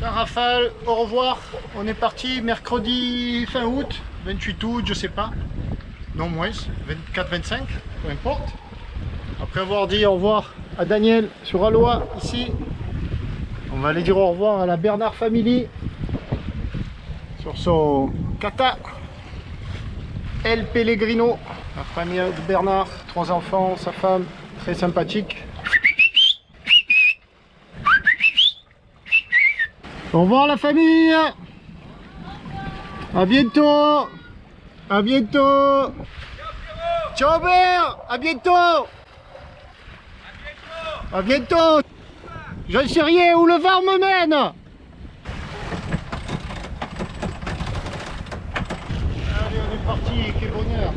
Rafale, au revoir. On est parti mercredi fin août, 28 août, je sais pas. Non moins, 24-25, peu importe. Après avoir dit au revoir à Daniel sur Aloha, ici, on va aller dire au revoir à la Bernard Family sur son kata. El Pellegrino, la famille de Bernard, 3 enfants, sa femme, très sympathique. Au revoir la famille. À bientôt. À bientôt. Ciao Bert. À bientôt. À bientôt. J'en sais rien où le vent me mène. Allez, on est parti, quel bonheur.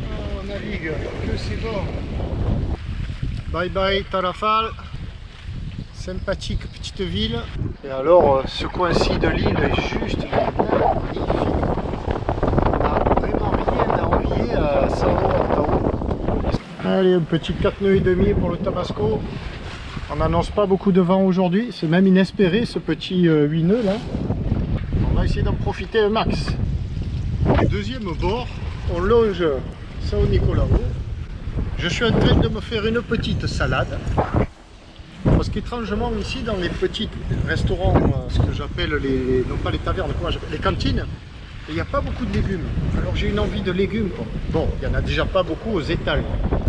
Oh, on navigue, que c'est bon. Bye bye Tarrafal. Sympathique petite ville. Et alors, ce coin-ci de l'île est juste magnifique. On n'a vraiment rien à envier à Sao Antao. Allez, un petit 4 nœuds et demi pour le Tabasco. On n'annonce pas beaucoup de vent aujourd'hui, c'est même inespéré ce petit 8 nœuds là. On va essayer d'en profiter un max. Deuxième bord, on longe Sao Nicolao. Je suis en train de me faire une petite salade. Parce qu'étrangement ici dans les petits restaurants, ce que j'appelle les, non pas les tavernes, les cantines, il n'y a pas beaucoup de légumes. Alors j'ai une envie de légumes. Bon, il n'y en a déjà pas beaucoup aux étals.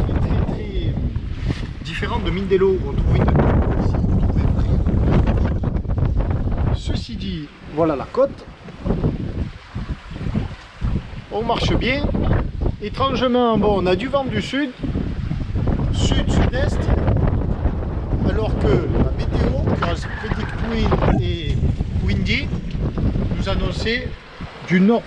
C'est très différent de Mindelo où on trouve une ici, on trouve vrai. Ceci dit, voilà la côte. On marche bien. Étrangement, bon, on a du vent du sud, sud-sud-est. Alors que la météo, Predict Wind et Windy, nous annonçait du nord.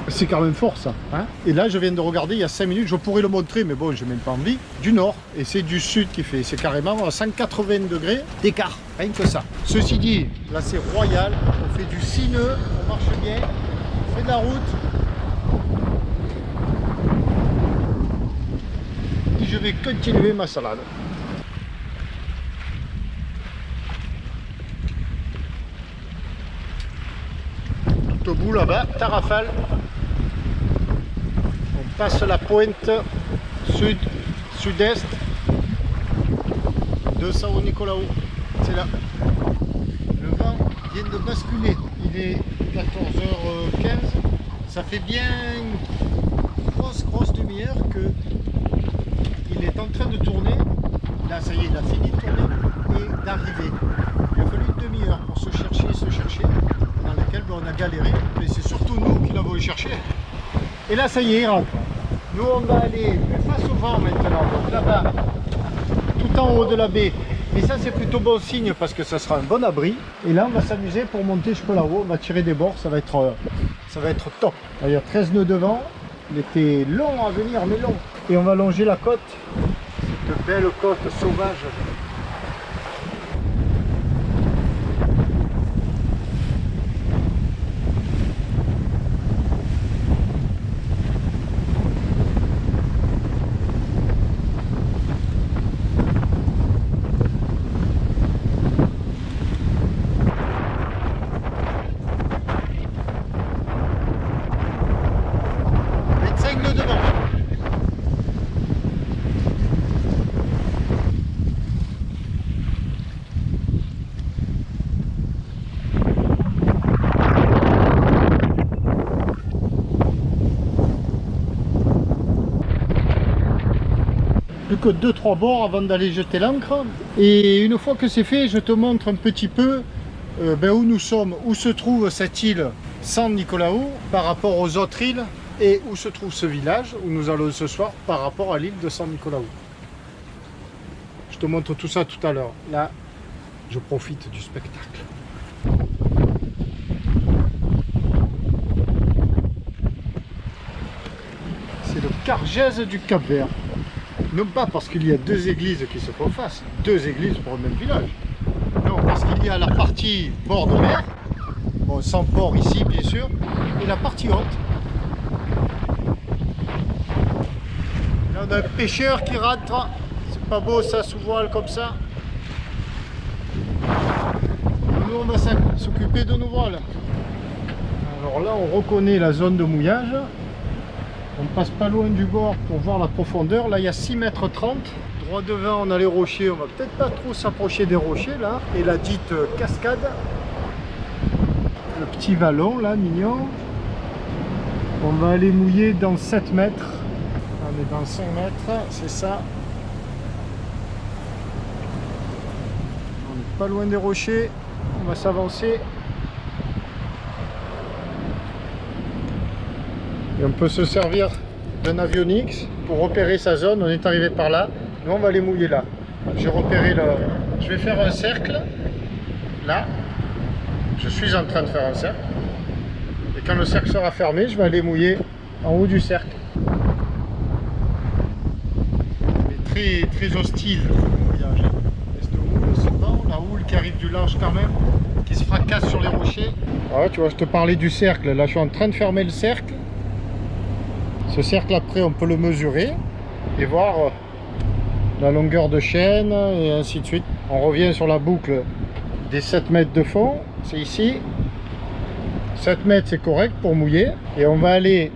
C'est quand même fort ça. Hein, et là, je viens de regarder il y a 5 minutes, je pourrais le montrer, mais bon, je n'ai même pas envie, du nord. Et c'est du sud qui fait, c'est carrément à 180 degrés d'écart, rien que ça. Ceci dit, là c'est royal, on fait du 6 nœuds, on marche bien, on fait de la route. Et je vais continuer ma salade. Au bout là-bas, Tarrafal. On passe la pointe sud-est de Sao Nicolao. C'est là. Le vent vient de basculer. Il est 14h15. Ça fait bien une grosse demi-heure que il est en train de tourner. Là, ça y est, il a fini de tourner et d'arriver. Il a fallu une demi-heure pour se chercher, dans laquelle on a galéré, mais c'est surtout nous qui l'avons cherché. Et là, ça y est, il rentre. Nous, on va aller face au vent maintenant, donc là-bas, tout en haut de la baie. Et ça, c'est plutôt bon signe parce que ça sera un bon abri. Et là, on va s'amuser pour monter jusque là-haut. On va tirer des bords, ça va être top. Il y a 13 nœuds de vent. Il était long à venir, mais long. Et on va longer la côte, cette belle côte sauvage. Plus que 2-3 bords avant d'aller jeter l'ancre. Et une fois que c'est fait, je te montre un petit peu où nous sommes, où se trouve cette île San Nicolao par rapport aux autres îles et où se trouve ce village où nous allons ce soir par rapport à l'île de San Nicolao. Je te montre tout ça tout à l'heure. Là, je profite du spectacle. C'est le Cargèse du Cap-Vert. Non pas parce qu'il y a 2 églises qui se font face, 2 églises pour le même village. Non, parce qu'il y a la partie bord de mer, bon, sans port ici bien sûr, et la partie haute. Là on a un pêcheur qui rentre, c'est pas beau ça sous voile comme ça. on va s'occuper de nos voiles. Alors là, on reconnaît la zone de mouillage. On passe pas loin du bord pour voir la profondeur. Là, il y a 6,30 m. Droit devant, on a les rochers. On va peut-être pas trop s'approcher des rochers là. Et la dite cascade. Le petit vallon là, mignon. On va aller mouiller dans 7 mètres. On est dans 5 mètres, c'est ça. On n'est pas loin des rochers. On va s'avancer. Et on peut se servir d'un avionics pour repérer sa zone. On est arrivé par là. Nous, on va aller mouiller là. J'ai repéré le... Je vais faire un cercle. Là. Je suis en train de faire un cercle. Et quand le cercle sera fermé, je vais aller mouiller en haut du cercle. Mais très hostile le mouillage. C'est bon, la houle qui arrive du large quand même, qui se fracasse sur les rochers. Ah, tu vois, je te parlais du cercle. Là, je suis en train de fermer le cercle. Ce cercle, après, on peut le mesurer et voir la longueur de chaîne et ainsi de suite. On revient sur la boucle des 7 mètres de fond. C'est ici. 7 mètres, c'est correct pour mouiller. Et on va aller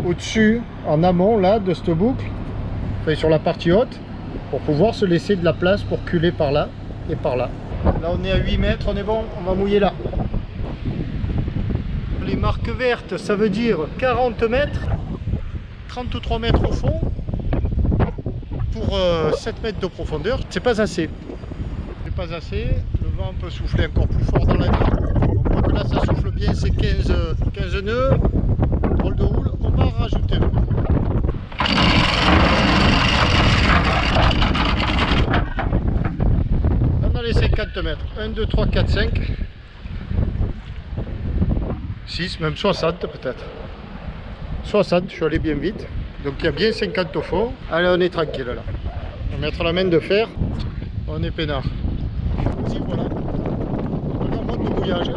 au-dessus, en amont, là, de cette boucle, enfin, sur la partie haute, pour pouvoir se laisser de la place pour culer par là et par là. Là, on est à 8 mètres, on est bon, on va mouiller là. Les marques vertes, ça veut dire 40 mètres. 33 mètres au fond pour 7 mètres de profondeur, c'est pas assez. C'est pas assez, le vent peut souffler encore plus fort dans la nuit. On voit que là ça souffle bien, c'est 15 nœuds, drôle de houle, on va en rajouter un peu. On a les 50 mètres, 1, 2, 3, 4, 5, 6, même 60 peut-être. 60, je suis allé bien vite. Donc il y a bien 50 au fond. Allez, on est tranquille là. On va mettre la main de fer. On est peinard. Ici, voilà. On est en mode de mouillage.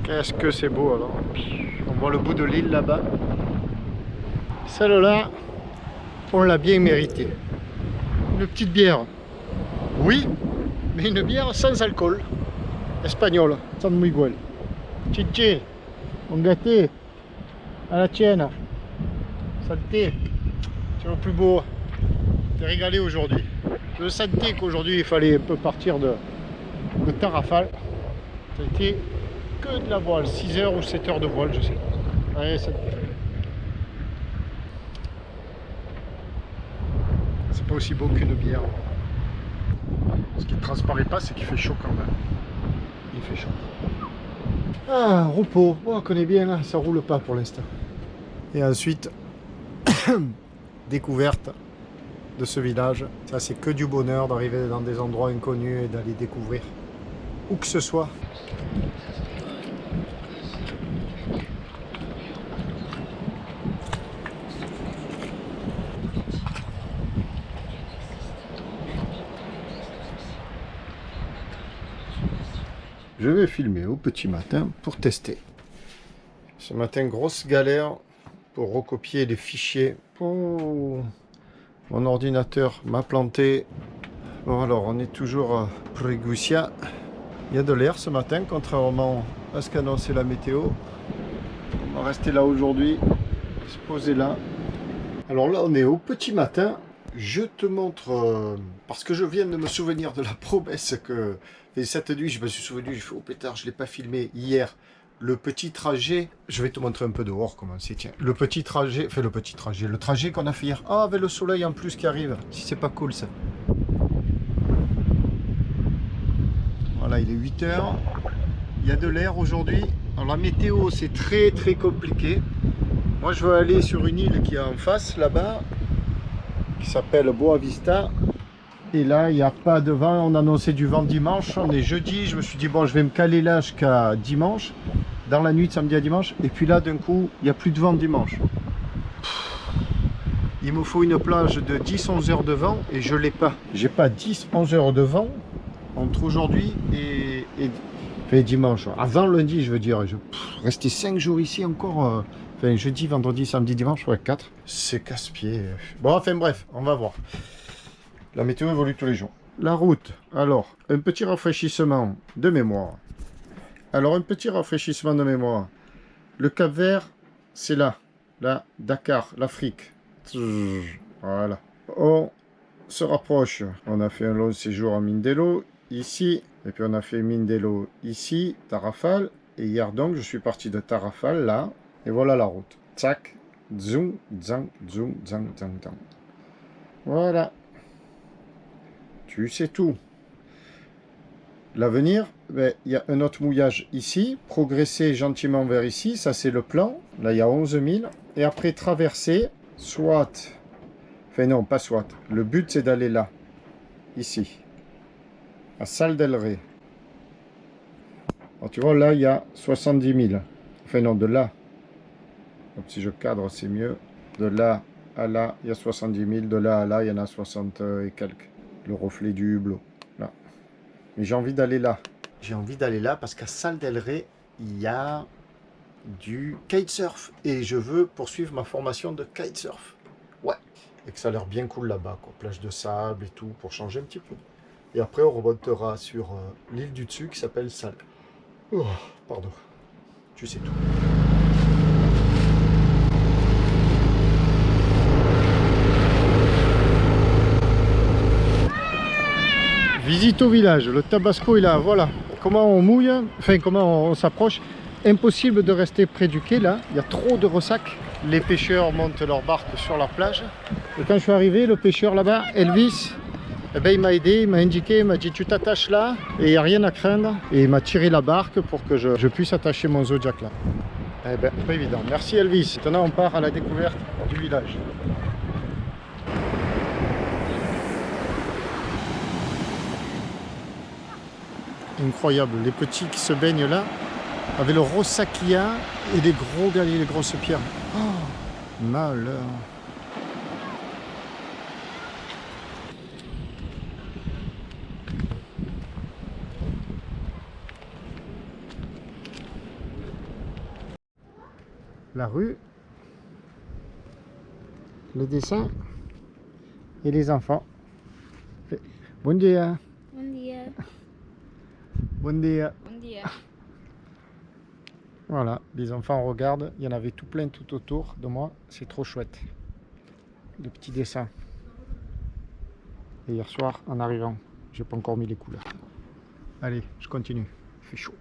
Qu'est-ce que c'est beau alors. On voit le bout de l'île là-bas. Celle-là, on l'a bien méritée. Une petite bière. Oui, mais une bière sans alcool. Espagnole, San Miguel. Chichi, mon gâté, à la tienne, santé, c'est le plus beau, t'es régalé aujourd'hui. Je sentais qu'aujourd'hui il fallait un peu partir de Tarrafal, ça a été que de la voile, 6 heures ou 7 heures de voile, je sais pas. Allez, santé. C'est pas aussi beau qu'une bière. Ce qui ne transparaît pas, c'est qu'il fait chaud quand même. Il fait chaud. Ah, repos, oh, on connaît bien là, ça roule pas pour l'instant. Et ensuite, découverte de ce village. Ça, c'est que du bonheur d'arriver dans des endroits inconnus et d'aller découvrir où que ce soit. Je vais filmer au petit matin pour tester. Ce matin, grosse galère pour recopier les fichiers. Oh, mon ordinateur m'a planté. Bon, alors on est toujours à Pregucia. Il y a de l'air ce matin, contrairement à ce qu'annonçait la météo. On va rester là aujourd'hui, se poser là. Alors là, on est au petit matin. Je te montre, parce que je viens de me souvenir de la promesse que cette nuit, je me suis souvenu, je fais au pétard, je ne l'ai pas filmé hier. Le petit trajet, je vais te montrer un peu dehors comment c'est, tiens. Le petit trajet, le trajet qu'on a fait hier. Ah, avec le soleil en plus qui arrive, si c'est pas cool ça. Voilà, il est 8 h. Il y a de l'air aujourd'hui. Alors la météo, c'est très très compliqué. Moi, je veux aller sur une île qui est en face, là-bas, qui s'appelle Boa Vista. Et là, il n'y a pas de vent. On annonçait du vent dimanche. On est jeudi. Je me suis dit, bon, je vais me caler là jusqu'à dimanche. Dans la nuit de samedi à dimanche. Et puis là, d'un coup, il n'y a plus de vent dimanche. Il me faut une plage de 10-11 heures de vent. Et je ne l'ai pas. J'ai pas 10-11 heures de vent entre aujourd'hui et dimanche. Avant lundi, je veux dire. Rester 5 jours ici encore. Enfin, jeudi, vendredi, samedi, dimanche. Ouais, 4. C'est casse-pied. Bon, enfin bref, on va voir. La météo évolue tous les jours. la route. Alors, un petit rafraîchissement de mémoire. Alors, un petit rafraîchissement de mémoire. Le Cap-Vert, c'est là. Là, Dakar, l'Afrique. Voilà. On se rapproche. On a fait un long séjour à Mindelo, ici. Et puis on a fait Mindelo ici, Tarrafal. Et hier donc, je suis parti de Tarrafal, là. Et voilà la route. Tchac, zoom, zang, zoom, zang, zang, zang. Voilà. Tu sais tout. L'avenir, ben, il y a un autre mouillage ici. Progresser gentiment vers ici, ça c'est le plan. Là, il y a 11 000. Et après, traverser, soit... Enfin non, pas soit. Le but, c'est d'aller là. Ici. À Sal del Rey. Alors, tu vois, là, il y a 70 000. Enfin non, de là. Donc, si je cadre, c'est mieux. De là à là, il y a 70 000. De là à là, il y en a 60 et quelques. Le reflet du hublot. Là. Mais j'ai envie d'aller là. J'ai envie d'aller là parce qu'à Sal del Rey, il y a du kitesurf. Et je veux poursuivre ma formation de kitesurf. Ouais. Et que ça a l'air bien cool là-bas, quoi. Plage de sable et tout, pour changer un petit peu. Et après, on remontera sur l'île du dessus qui s'appelle Sal. Oh, pardon. Tu sais tout. Visite au village. Le Tabasco est là. Voilà. Comment on mouille, enfin comment on s'approche. Impossible de rester près du quai là. Il y a trop de ressacs. Les pêcheurs montent leur barque sur la plage. Et quand je suis arrivé, le pêcheur là-bas, Elvis, eh ben, il m'a aidé, il m'a indiqué, il m'a dit tu t'attaches là et il n'y a rien à craindre. Et il m'a tiré la barque pour que je puisse attacher mon Zodiac là. Eh ben, pas évident. Merci Elvis. Maintenant on part à la découverte du village. Incroyable, les petits qui se baignent là, avec le ressac qu'il y a et les gros galets, les grosses pierres. Oh, malheur. La rue, le dessin et les enfants. Bon dia. Bon dia. Bon dia. Bon dia. Voilà, les enfants regardent, il y en avait tout plein tout autour de moi, c'est trop chouette. Le petit dessin. Et hier soir, en arrivant, j'ai pas encore mis les couleurs. Allez, je continue, il fait chaud.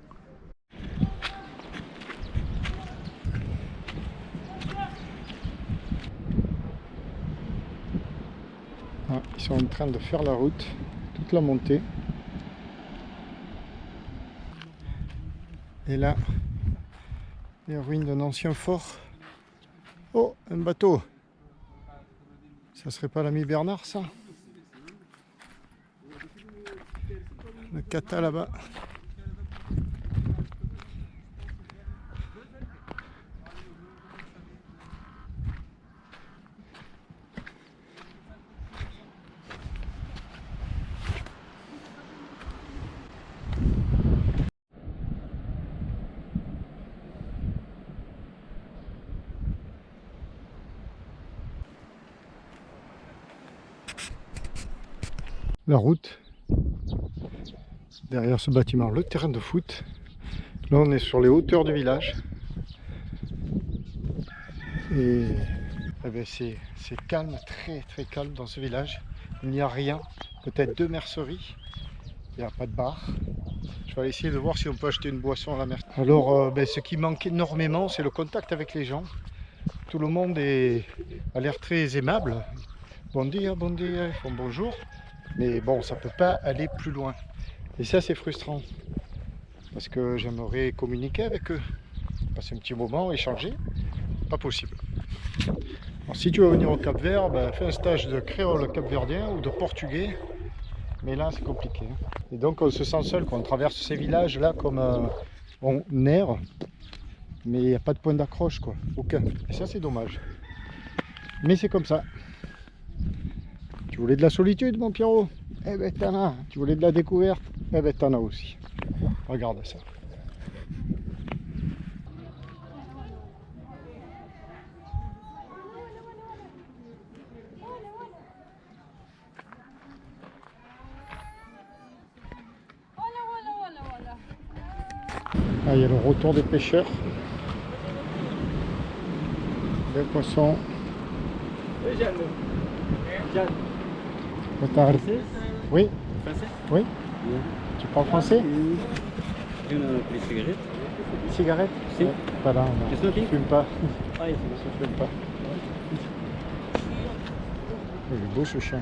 Ah, ils sont en train de faire la route, toute la montée. Et là, les ruines d'un ancien fort. Oh, un bateau. Ça serait pas l'ami Bernard, ça? Le kata là-bas. La route, derrière ce bâtiment, le terrain de foot. Là on est sur les hauteurs du village et eh ben, c'est calme, très calme dans ce village. Il n'y a rien, peut-être 2 merceries, il n'y a pas de bar. Je vais aller essayer de voir si on peut acheter une boisson à la mercerie. Alors ben, ce qui manque énormément, c'est le contact avec les gens. Tout le monde a l'air très aimable. Bon dia, ils font bonjour. Mais bon, ça peut pas aller plus loin. Et ça, c'est frustrant. Parce que j'aimerais communiquer avec eux. Passer un petit moment, échanger. Pas possible. Alors, si tu veux venir au Cap-Vert, ben, fais un stage de créole capverdien ou de portugais. Mais là, c'est compliqué. Et donc, on se sent seul quand on traverse ces villages-là comme on erre. Mais il n'y a pas de point d'accroche, quoi. Aucun. Et ça, c'est dommage. Mais c'est comme ça. Tu voulais de la solitude, mon Pierrot? Eh ben t'en as. Tu voulais de la découverte? Eh ben t'en as aussi. Regarde ça. Ah, il y a le retour des pêcheurs. Des poissons. Boa Oui. Français? Oui. Tu parles français? Une cigarette? Cigarette? Si. Pas là, non. Qu'est-ce que tu Je fume pas. Ah, il Je fume pas. Il est beau ce chien.